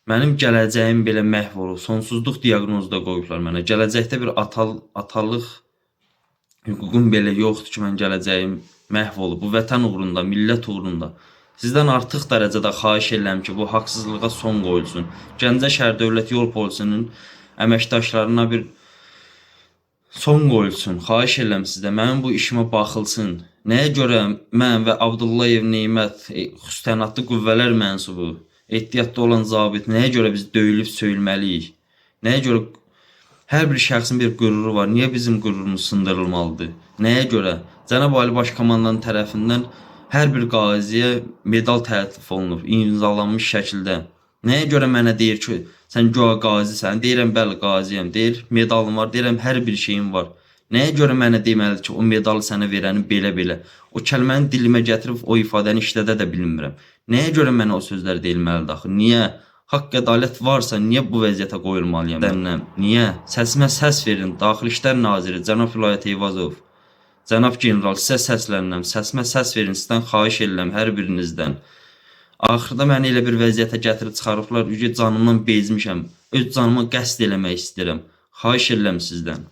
Mənim gələcəyim belə məhv olub. Sonsuzluq diaqnozu da qoyublar mənə. Gələcəkdə bir atalıq hüququm belə yoxdur ki, mən gələcəyim məhv olub. Bu vətən uğrunda, millət uğrunda. Sizdən artıq dərəcədə xahiş edirəm ki, bu haqsızlığa son qoyulsun. Gəncə şəhər Dövlət Yol Polisinin əməkdaşlarına bir son qoyulsun. Xahiş edirəm sizdə, mənim bu işimə baxılsın. Nəyə görə mən və Abdullayev Neymət xüsusi qüvvələr mənsubu, ehtiyatda olan zabit, nəyə görə biz döyülüb söyülməliyik? Nəyə görə hər bir şəxsin bir qüruru var? Niyə bizim qürurumuz sındırılmalıdır? Nəyə görə? Cənab Ali Baş Komandanın tərəfindən hər bir qaziyə medal təklif olunub, imzalanmış şəkildə. Nəyə görə mənə deyir ki, sən güya qazisən? Deyirəm, bəli, qaziyəm. Deyir, medalım var. Deyirəm, hər bir şeyim var. Nəyə görə mənə deməlidir ki, o medalı sənə verəni belə-belə? O kəlməni dilimə gətirib o ifadəni işlədə də bilmirəm. Nəyə görə mənə o sözlər deyilməlidir axı? Niyə? Haqq ədalət varsa, niyə bu vəziyyətə qoyulmalıyam? Niyə? Səsimə səs verin. Daxili İşlər Naziri, cənab Vilayət Eyvazov, cənab general, sizə səslənirəm. Səsimə səs verin. Sizdən xahiş edirəm, hər birinizdən. Axırda məni elə bir vəziyyətə gətirib çıxarıblar. Canımdan bezmişəm. Öz canıma qəsd eləmək istəyirəm. Xahiş edirəm sizdən.